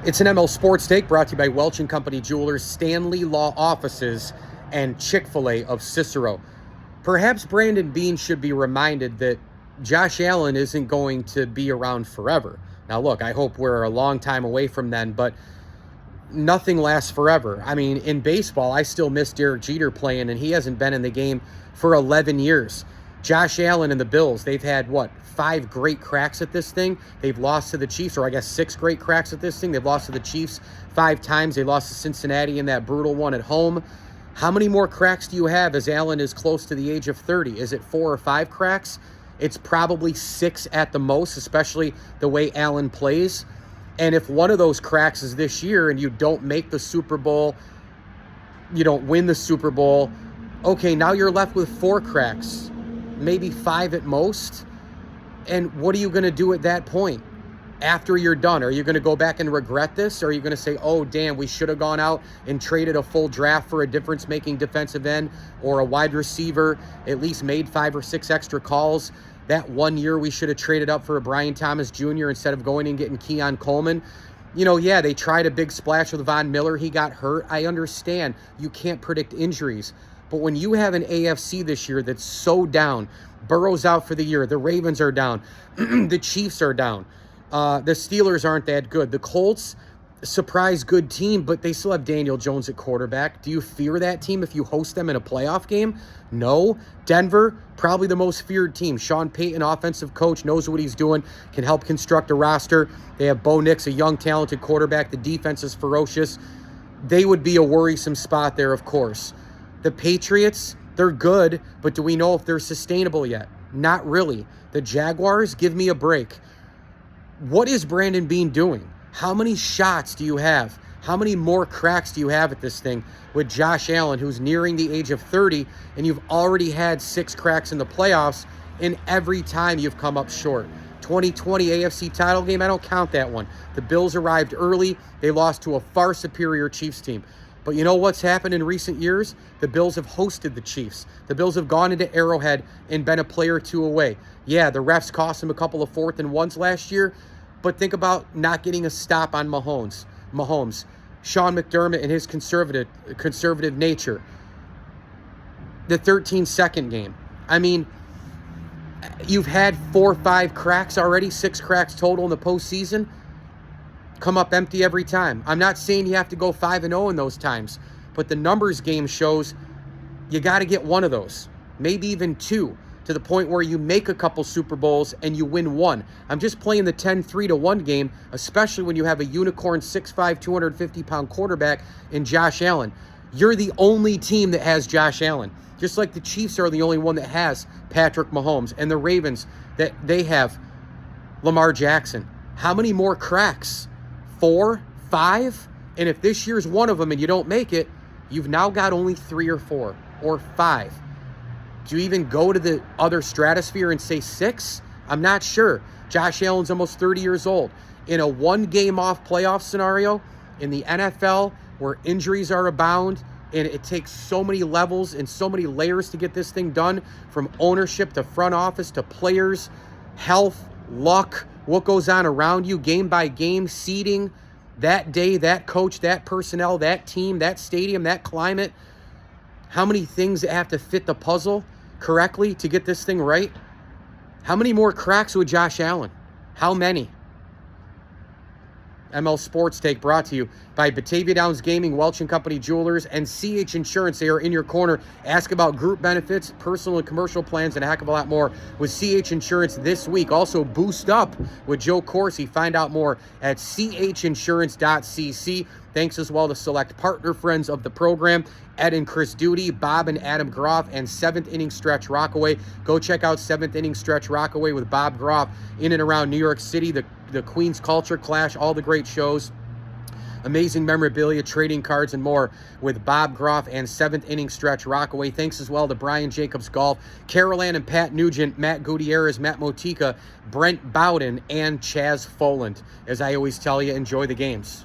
It's an ML Sports Take brought to you by Welch & Company Jewelers, Stanley Law Offices, and Chick-fil-A of Cicero. Perhaps Brandon Beane should be reminded that Josh Allen isn't going to be around forever. Now, look, I hope we're a long time away from then, but nothing lasts forever. I mean, in baseball, I still miss Derek Jeter playing, and he hasn't been in the game for 11 years. Josh Allen and the Bills, they've had, 5 great cracks at this thing. They've lost to the Chiefs, or I guess 6 great cracks at this thing. They've lost to the Chiefs 5 times. They lost to Cincinnati in that brutal one at home. How many more cracks do you have as Allen is close to the age of 30? Is it 4 or 5 cracks? It's probably 6 at the most, especially the way Allen plays. And if one of those cracks is this year and you don't make the Super Bowl, you don't win the Super Bowl, okay, now you're left with 4 cracks, maybe 5 at most. And what are you going to do at that point after you're done? Are you going to go back and regret this? Or are you going to say, oh, damn, we should have gone out and traded a full draft for a difference-making defensive end or a wide receiver, at least made 5 or 6 extra calls? That one year we should have traded up for a Brian Thomas Jr. instead of going and getting Keon Coleman. You know, yeah, they tried a big splash with Von Miller. He got hurt. I understand. You can't predict injuries. But when you have an AFC this year that's so down, Burrow's out for the year, the Ravens are down, the Chiefs are down, the Steelers aren't that good, the Colts, surprise good team, but they still have Daniel Jones at quarterback. Do you fear that team if you host them in a playoff game? No. Denver, probably the most feared team. Sean Payton, offensive coach, knows what he's doing, can help construct a roster. They have Bo Nix, a young, talented quarterback. The defense is ferocious. They would be a worrisome spot there, of course. The Patriots, they're good, but do we know if they're sustainable yet? Not really. The Jaguars, give me a break. What is Brandon Beane doing? How many shots do you have? How many more cracks do you have at this thing with Josh Allen, who's nearing the age of 30, and you've already had 6 cracks in the playoffs, and every time you've come up short? 2020 AFC title game, I don't count that one. The Bills arrived early. They lost to a far superior Chiefs team. But you know what's happened in recent years? The Bills have hosted the Chiefs. The Bills have gone into Arrowhead and been a play or 2 away. Yeah, the refs cost them a couple of 4th and 1s last year, but think about not getting a stop on Mahomes. Sean McDermott and his conservative nature. The 13-second game. I mean, you've had 4 or 5 cracks already, 6 cracks total in the postseason. Come up empty every time. I'm not saying you have to go 5-0 in those times, but the numbers game shows you got to get one of those, maybe even 2, to the point where you make a couple Super Bowls and you win 1. I'm just playing the 10-3-1 game, especially when you have a unicorn 6'5", 250-pound quarterback in Josh Allen. You're the only team that has Josh Allen, just like the Chiefs are the only one that has Patrick Mahomes, and the Ravens, that they have Lamar Jackson. How many more cracks? 4, 5? And if this year's one of them and you don't make it, you've now got only 3 or 4 or 5. Do you even go to the other stratosphere and say 6? I'm not sure. Josh Allen's almost 30 years old. In a 1-game off playoff scenario in the NFL where injuries are abound and it takes so many levels and so many layers to get this thing done, from ownership to front office to players, health, luck, what goes on around you, game by game, seeding, that day, that coach, that personnel, that team, that stadium, that climate. How many things that have to fit the puzzle correctly to get this thing right? How many more cracks with Josh Allen? How many? ML Sports Take brought to you by Batavia Downs Gaming, Welch & Company Jewelers, and CH Insurance. They are in your corner. Ask about group benefits, personal and commercial plans, and a heck of a lot more with CH Insurance this week. Also, Boost Up with Joe Corsi. Find out more at chinsurance.cc. Thanks as well to select partner friends of the program, Ed and Chris Duty, Bob and Adam Groff, and 7th Inning Stretch Rockaway. Go check out 7th Inning Stretch Rockaway with Bob Groff in and around New York City, the Queen's Culture Clash, all the great shows. Amazing memorabilia, trading cards, and more with Bob Groff and 7th Inning Stretch Rockaway. Thanks as well to Brian Jacobs Golf, Carol Ann and Pat Nugent, Matt Gutierrez, Matt Motika, Brent Bowden, and Chaz Foland. As I always tell you, enjoy the games.